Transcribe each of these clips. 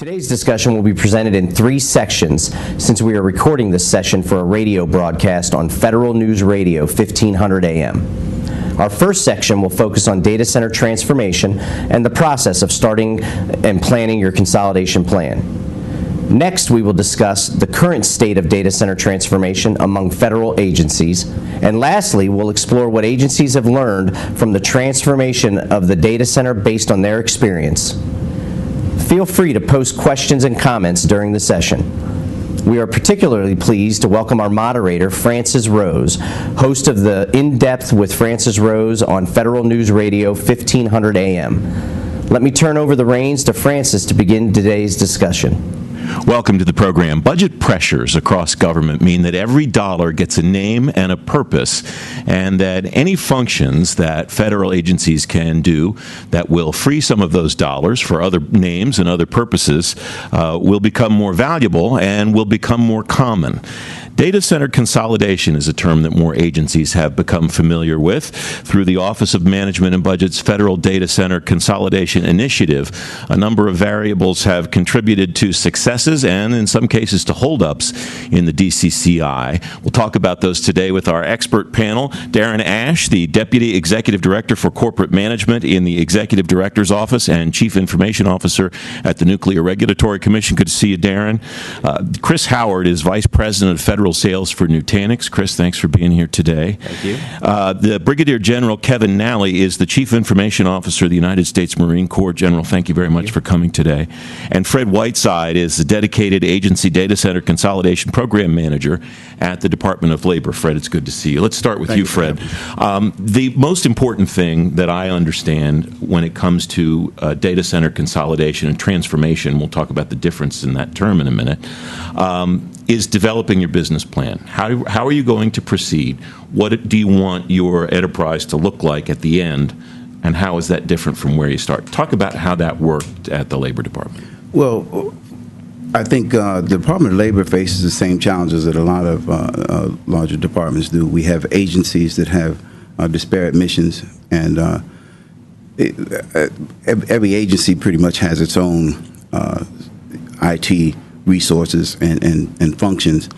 Today's discussion will be presented in 3 sections since we are recording this session for a radio broadcast on Federal News Radio 1500 AM. Our first section will focus on data center transformation and the process of starting and planning your consolidation plan. Next, we will discuss the current state of data center transformation among federal agencies. And lastly, we'll explore what agencies have learned from the transformation of the data center based on their experience. Feel free to post questions and comments during the session. We are particularly pleased to welcome our moderator, Francis Rose, host of the In-Depth with Francis Rose on Federal News Radio 1500 AM. Let me turn over the reins to Francis to begin today's discussion. Welcome to the program. Budget pressures across government mean that every dollar gets a name and a purpose, and that any functions that federal agencies can do that will free some of those dollars for other names and other purposes will become more valuable and will become more common. Data center consolidation is a term that more agencies have become familiar with. Through the Office of Management and Budget's Federal Data Center Consolidation Initiative, a number of variables have contributed to successes and, in some cases, to holdups in the DCCI. We'll talk about those today with our expert panel. Darren Ash, the Deputy Executive Director for Corporate Management in the Executive Director's Office and Chief Information Officer at the Nuclear Regulatory Commission. Good to see you, Darren. Chris Howard is Vice President of Federal Sales for Nutanix. Chris, thanks for being here today. Thank you. The Brigadier General Kevin Nally is the Chief Information Officer of the United States Marine Corps. General, thank you very much for coming today. And Fred Whiteside is the dedicated agency data center consolidation program manager at the Department of Labor. Fred, it's good to see you. Let's start with you, Fred. The most important thing that I understand when it comes to data center consolidation and transformation, we'll talk about the difference in that term in a minute, is developing your business plan. How are you going to proceed? What do you want your enterprise to look like at the end, and how is that different from where you start? Talk about how that worked at the Labor Department. Well, I think the Department of Labor faces the same challenges that a lot of larger departments do. We have agencies that have disparate missions, and every agency pretty much has its own IT resources and functions.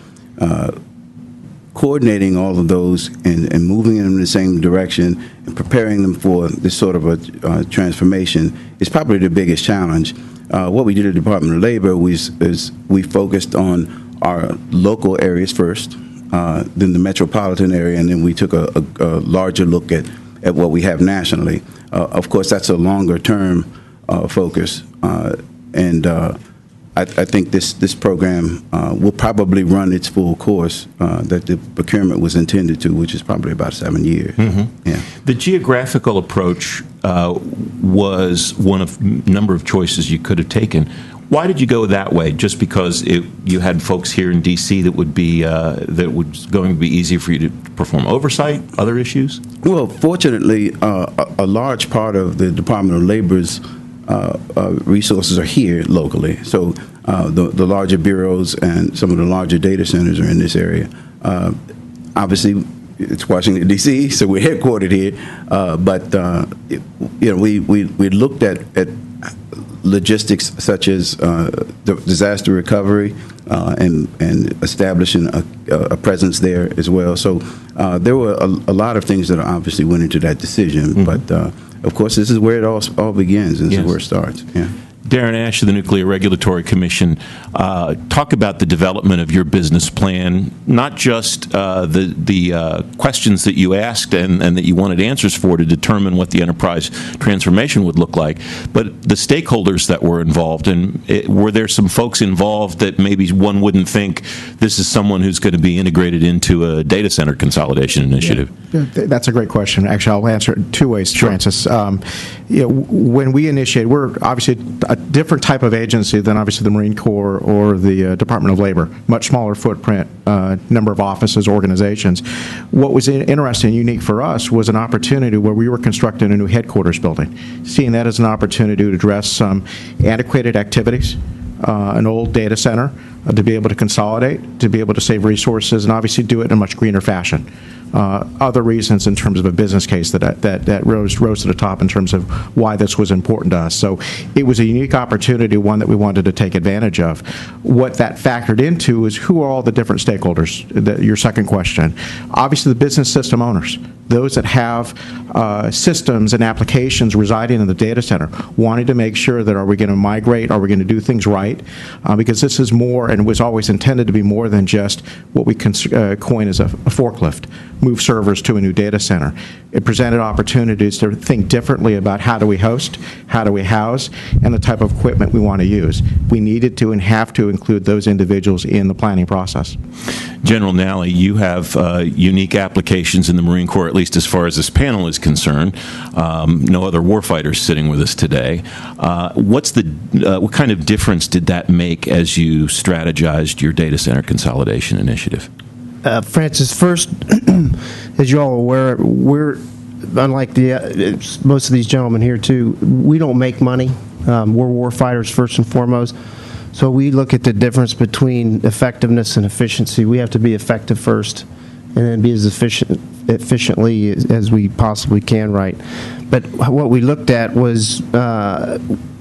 Coordinating all of those and moving them in the same direction and preparing them for this sort of a transformation is probably the biggest challenge. What we did at the Department of Labor is we focused on our local areas first, then the metropolitan area, and then we took a larger look at what we have nationally. Of course, that's a longer term focus, and I think this program will probably run its full course that the procurement was intended to, which is probably about 7 years. Mm-hmm. Yeah. The geographical approach was one of a number of choices you could have taken. Why did you go that way? Just because you had folks here in D.C. that would be going to be easier for you to perform oversight, other issues? Well, fortunately, a large part of the Department of Labor's resources are here locally. So the larger bureaus and some of the larger data centers are in this area. Obviously, it's Washington, D.C., so we're headquartered here. But we looked at logistics such as disaster recovery and establishing a presence there as well. So there were a lot of things that obviously went into that decision. Mm-hmm. But of course, this is where it all begins, and this is where it starts. Yeah. Darren Ash of the Nuclear Regulatory Commission, talk about the development of your business plan, not just the questions that you asked and that you wanted answers for to determine what the enterprise transformation would look like, but the stakeholders that were involved. And were there some folks involved that maybe one wouldn't think this is someone who's going to be integrated into a data center consolidation initiative? Yeah, that's a great question. Actually, I'll answer it 2 ways, Sure. Francis. When we initiated, we're obviously a different type of agency than obviously the Marine Corps or the Department of Labor, much smaller footprint, number of offices, organizations. What was interesting and unique for us was an opportunity where we were constructing a new headquarters building, seeing that as an opportunity to address some antiquated activities, an old data center, to be able to consolidate, to be able to save resources, and obviously do it in a much greener fashion. other reasons in terms of a business case that rose to the top in terms of why this was important to us. So it was a unique opportunity, one that we wanted to take advantage of. What that factored into is who are all the different stakeholders, your second question. Obviously, the business system owners, those that have systems and applications residing in the data center, wanting to make sure that are we going to migrate, are we going to do things right, because this is more, and was always intended to be more than just what we coin as a forklift, move servers to a new data center. It presented opportunities to think differently about how do we host, how do we house, and the type of equipment we want to use. We needed to and have to include those individuals in the planning process. General Nally, you have unique applications in the Marine Corps, at least as far as this panel is concerned. No other warfighters sitting with us today. What kind of difference did that make as you strategized your data center consolidation initiative? Francis, first, as you're all aware, we're unlike most of these gentlemen here too. We don't make money. We're warfighters first and foremost. So we look at the difference between effectiveness and efficiency. We have to be effective first, and then be as efficiently as we possibly can. Right. But what we looked at was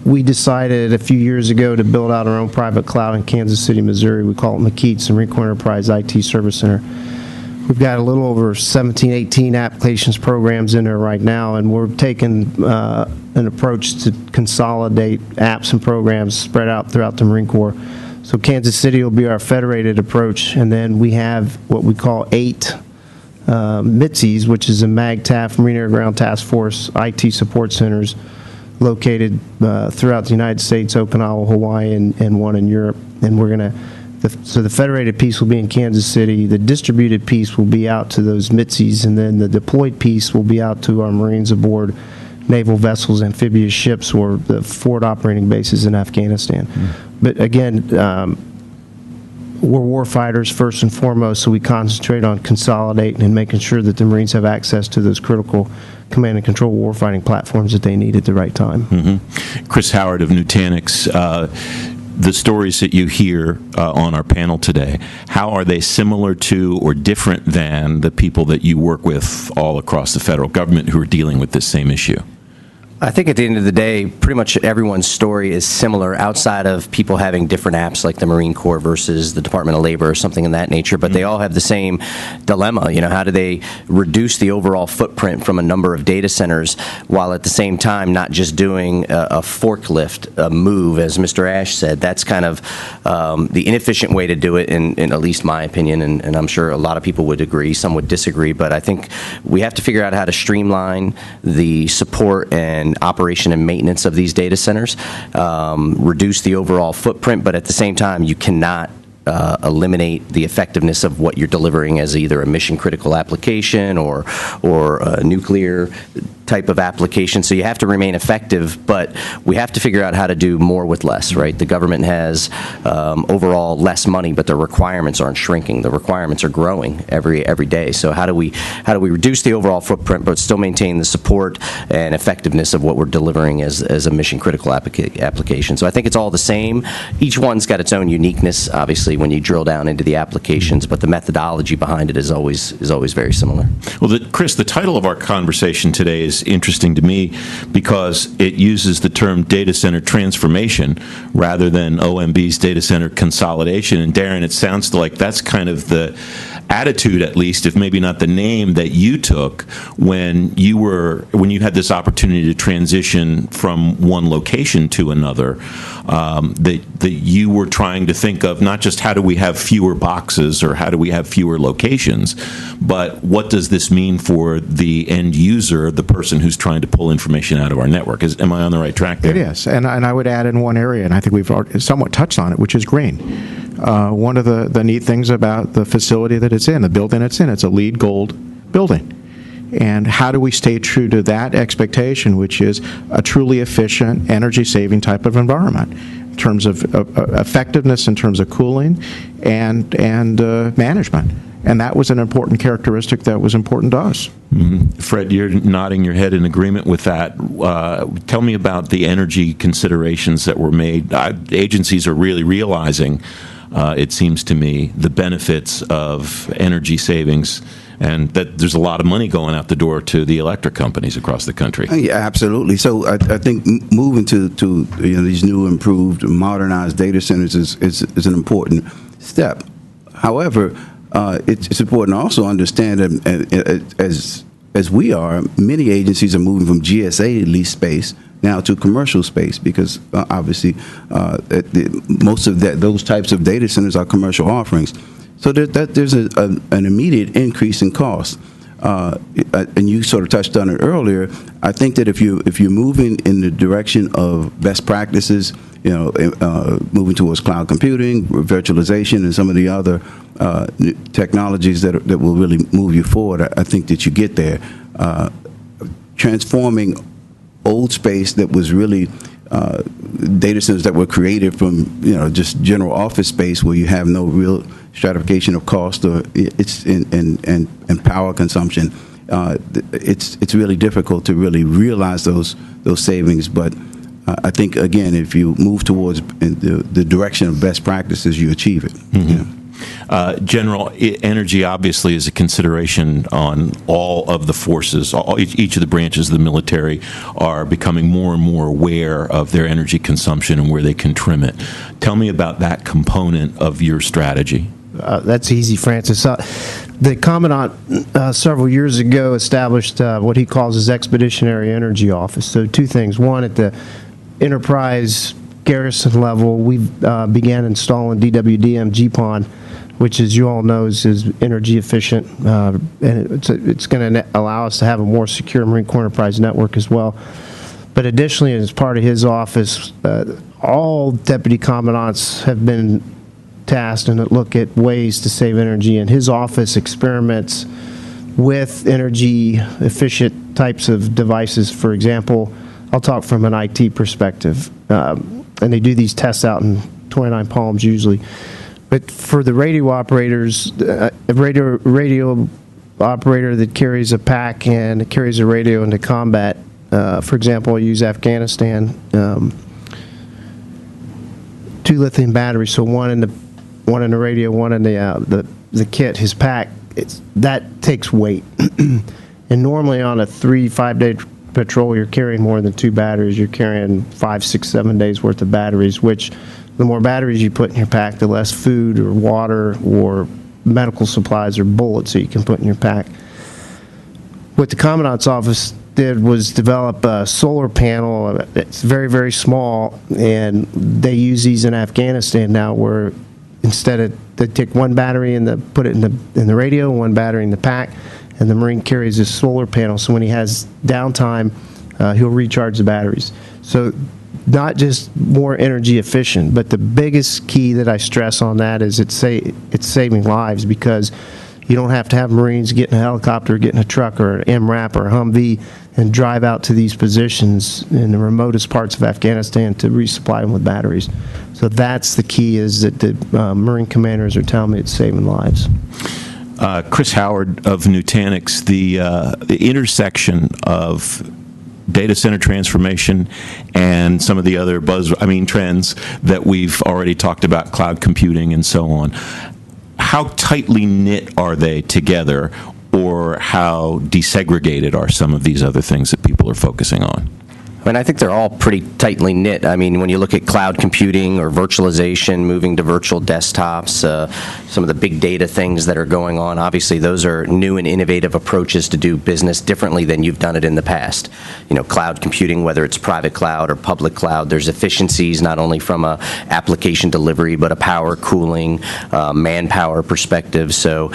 we decided a few years ago to build out our own private cloud in Kansas City, Missouri. We call it McKeats, the Marine Corps Enterprise IT Service Center. We've got a little over 17, 18 applications programs in there right now, and we're taking an approach to consolidate apps and programs spread out throughout the Marine Corps. So Kansas City will be our federated approach, and then we have what we call 8 MITCs, which is a MAGTAF, Marine Air Ground Task Force, IT support centers located throughout the United States, Okinawa, Hawaii, and one in Europe. And we're going to so the federated piece will be in Kansas City. The distributed piece will be out to those MITCs, and then the deployed piece will be out to our Marines aboard naval vessels, amphibious ships, or the forward operating bases in Afghanistan. But again, we're war fighters first and foremost, so we concentrate on consolidating and making sure that the Marines have access to those critical command and control warfighting platforms that they need at the right time. Chris Howard of Nutanix, the stories that you hear on our panel today, how are they similar to or different than the people that you work with all across the federal government who are dealing with this same issue? I think at the end of the day, pretty much everyone's story is similar outside of people having different apps like the Marine Corps versus the Department of Labor or something in that nature, but they all have the same dilemma. You know, how do they reduce the overall footprint from a number of data centers while at the same time not just doing a forklift, a move, as Mr. Ash said? That's kind of the inefficient way to do it, in at least my opinion, and I'm sure a lot of people would agree, some would disagree, but I think we have to figure out how to streamline the support and operation and maintenance of these data centers, reduce the overall footprint, but at the same time, you cannot eliminate the effectiveness of what you're delivering as either a mission critical application or a nuclear type of application. So you have to remain effective, but we have to figure out how to do more with less, right? The government has overall less money, but the requirements aren't shrinking. The requirements are growing every day. So how do we reduce the overall footprint, but still maintain the support and effectiveness of what we're delivering as a mission critical application? So I think it's all the same. Each one's got its own uniqueness, obviously, when you drill down into the applications, but the methodology behind it is always very similar. Well, Chris, the title of our conversation today is interesting to me because it uses the term data center transformation rather than OMB's data center consolidation. And Darren, it sounds like that's kind of the attitude, at least, if maybe not the name, that you took when you had this opportunity to transition from one location to another. That you were trying to think of not just how do we have fewer boxes or how do we have fewer locations, but what does this mean for the end user, the person who's trying to pull information out of our network? Am I on the right track there? It is, and I would add in one area, and I think we've already somewhat touched on it, which is green. One of the neat things about the facility that it's in, the building it's in, it's a LEED Gold building. And how do we stay true to that expectation, which is a truly efficient, energy-saving type of environment in terms of effectiveness, in terms of cooling, and management? And that was an important characteristic that was important to us. Mm-hmm. Fred, you're nodding your head in agreement with that. Tell me about the energy considerations that were made. Agencies are really realizing it seems to me, the benefits of energy savings, and that there's a lot of money going out the door to the electric companies across the country. Yeah, absolutely. So I think moving to these new, improved, modernized data centers is an important step. However, it's important to also understand that as we are, many agencies are moving from GSA lease space now to commercial space because obviously most of those types of data centers are commercial offerings. So there's an immediate increase in cost. And you sort of touched on it earlier. I think that if you're moving in the direction of best practices, moving towards cloud computing, virtualization, and some of the other technologies that will really move you forward, I think that you get there. Transforming old space that was really data centers that were created from just general office space where you have no real stratification of cost or and power consumption. It's really difficult to really realize those savings, but I think again, if you move towards the direction of best practices, you achieve it. Mm-hmm. General, energy obviously is a consideration on all of the forces. Each of the branches of the military are becoming more and more aware of their energy consumption and where they can trim it. Tell me about that component of your strategy. That's easy, Francis. The Commandant several years ago established what he calls his Expeditionary Energy Office. So two things. One, at the enterprise garrison level, we began installing DWDM GPON, which, as you all know, is energy efficient, and it's going to allow us to have a more secure Marine Corps enterprise network as well. But additionally, as part of his office, all deputy commandants have been tasked and look at ways to save energy, and his office experiments with energy efficient types of devices. For example, I'll talk from an IT perspective, and they do these tests out in 29 Palms usually. But for the radio operators, a radio operator that carries a pack and carries a radio into combat, for example, I'll use Afghanistan, 2 lithium batteries, so one in the radio, one in the kit, his pack. That takes weight, and normally on a 3-5 day patrol, you're carrying more than 2 batteries. You're carrying 5, 6, 7 days worth of batteries, which the more batteries you put in your pack, the less food or water or medical supplies or bullets that you can put in your pack. What the Commandant's office did was develop a solar panel. It's very, very small, and they use these in Afghanistan now, where instead they take one battery and put it in the radio, one battery in the pack, and the Marine carries this solar panel. So when he has downtime, he'll recharge the batteries. So not just more energy efficient, but the biggest key that I stress on that is it's saving lives, because you don't have to have Marines get in a helicopter, get in a truck or an MRAP or a Humvee and drive out to these positions in the remotest parts of Afghanistan to resupply them with batteries. So that's the key, is that the Marine commanders are telling me it's saving lives. Chris Howard of Nutanix, the intersection of data center transformation and some of the other trends that we've already talked about, cloud computing and so on. How tightly knit are they together, or how desegregated are some of these other things that people are focusing on? I mean, I think they're all pretty tightly knit. I mean, when you look at cloud computing or virtualization, moving to virtual desktops, some of the big data things that are going on, obviously those are new and innovative approaches to do business differently than you've done it in the past. You know, cloud computing, whether it's private cloud or public cloud, there's efficiencies not only from a application delivery, but a power, cooling, manpower perspective. So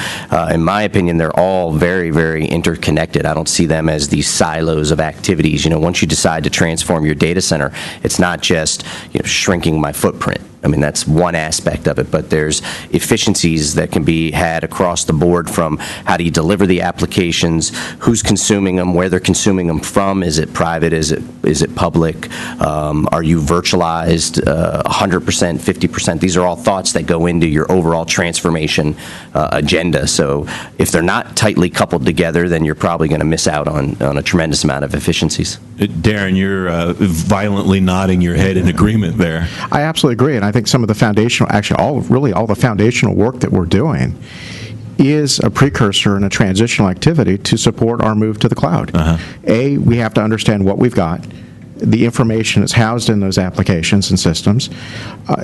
in my opinion, they're all very, very interconnected. I don't see them as these silos of activities. You know, once you decide to transform your data center, it's not just shrinking my footprint. I mean, that's one aspect of it, but there's efficiencies that can be had across the board, from how do you deliver the applications, who's consuming them, where they're consuming them from, is it private, is it public, are you virtualized 100%, 50%? These are all thoughts that go into your overall transformation agenda. So if they're not tightly coupled together, then you're probably going to miss out on a tremendous amount of efficiencies. Darren, you're violently nodding your head in agreement there. I absolutely agree, and I think think some of the foundational, actually all the foundational work that we're doing is a precursor and a transitional activity to support our move to the cloud. We have to understand what we've got, the information that's housed in those applications and systems,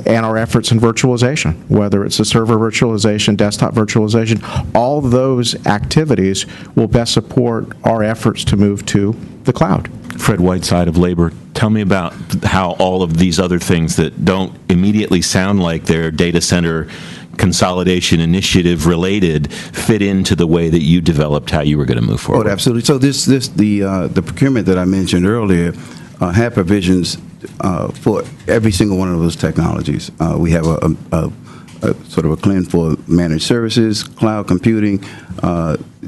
and our efforts in virtualization, whether it's the server virtualization, desktop virtualization, all those activities will best support our efforts to move to the cloud. Fred Whiteside of Labor, tell me about how all of these other things that don't immediately sound like they're data center consolidation initiative related fit into the way that you developed how you were going to move forward. Oh, absolutely. So the procurement that I mentioned earlier have provisions for every single one of those technologies. We have a sort of a CLIN for managed services, cloud computing.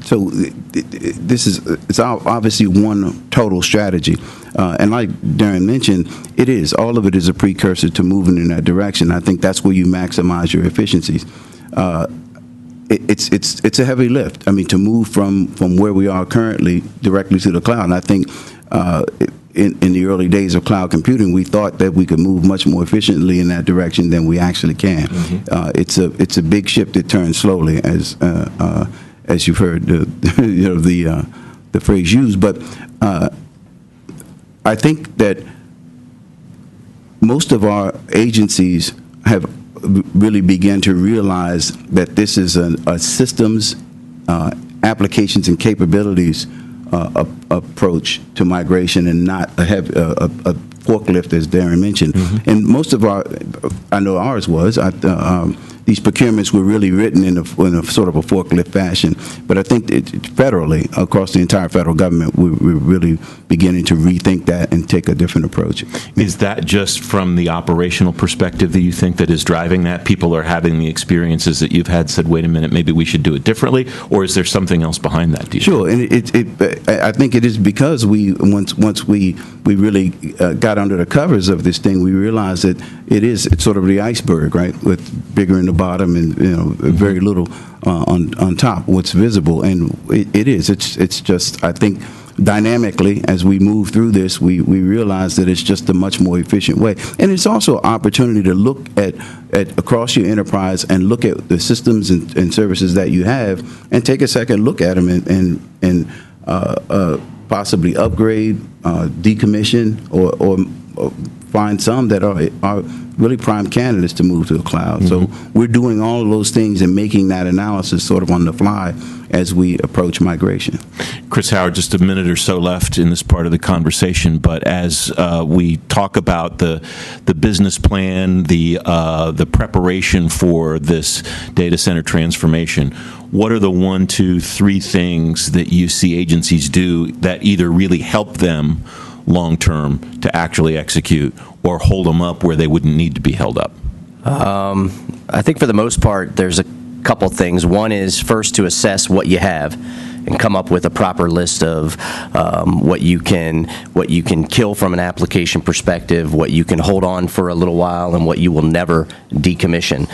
So it's obviously one total strategy. And like Darren mentioned, all of it is a precursor to moving in that direction. I think that's where you maximize your efficiencies. It's a heavy lift. I mean, to move from where we are currently directly to the cloud. And I think in the early days of cloud computing, we thought that we could move much more efficiently in that direction than we actually can. It's a big ship that turns slowly, as you've heard the phrase used. But I think that most of our agencies have really begun to realize that this is a systems, applications, and capabilities approach to migration, and not a forklift, as Darren mentioned. And most of I know ours was, these procurements were really written in a sort of a forklift fashion. But I think federally, across the entire federal government, we're really beginning to rethink that and take a different approach. Is that just from the operational perspective that you think that is driving that? People are having the experiences that you've had, said, wait a minute, maybe we should do it differently? Or is there something else behind that, do you Sure, think? And I think it is because once we really got under the covers of this thing, we realized that it's sort of the iceberg, right, with bigger in the bottom and very little on top, what's visible. And it's just, I think, dynamically, as we move through this, we realize that it's just a much more efficient way. And it's also an opportunity to look at across your enterprise and look at the systems and services that you have, and take a second look at them and possibly upgrade, decommission, or find some that are really prime candidates to move to the cloud. So we're doing all of those things and making that analysis sort of on the fly as we approach migration. Chris Howard, just a minute or so left in this part of the conversation, but as we talk about the business plan, the preparation for this data center transformation, what are the 1, 2, 3 things that you see agencies do that either really help them long-term to actually execute, or hold them up where they wouldn't need to be held up? I think for the most part, there's a couple things. One is first to assess what you have and come up with a proper list of what you can kill from an application perspective, what you can hold on for a little while, and what you will never decommission.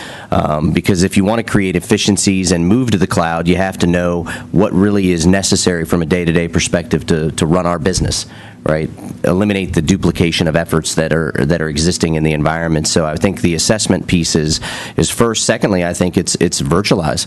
Because if you want to create efficiencies and move to the cloud, you have to know what really is necessary from a day-to-day perspective to run our business. Right, eliminate the duplication of efforts that are existing in the environment. So I think the assessment piece is first. Secondly, I think it's virtualize.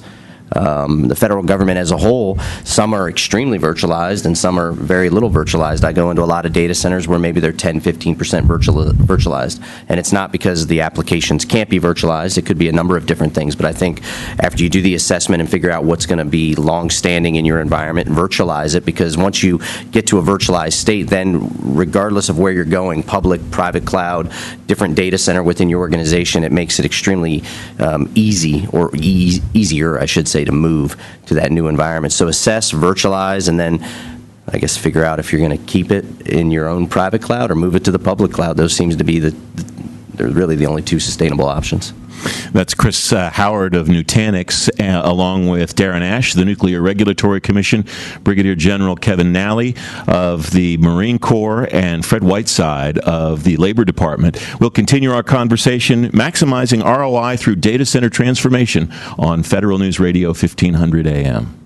The federal government as a whole, some are extremely virtualized and some are very little virtualized. I go into a lot of data centers where maybe they're 10, 15% virtualized. And it's not because the applications can't be virtualized. It could be a number of different things. But I think after you do the assessment and figure out what's going to be long-standing in your environment, virtualize it, because once you get to a virtualized state, then regardless of where you're going, public, private cloud, different data center within your organization, it makes it extremely easy, or easier, I should say, to move to that new environment. So assess, virtualize, and then I guess figure out if you're going to keep it in your own private cloud or move it to the public cloud. Those seems to be they're really the only 2 sustainable options. That's Chris Howard of Nutanix, along with Darren Ash, the Nuclear Regulatory Commission, Brigadier General Kevin Nally of the Marine Corps, and Fred Whiteside of the Labor Department. We'll continue our conversation, maximizing ROI through data center transformation, on Federal News Radio 1500 AM.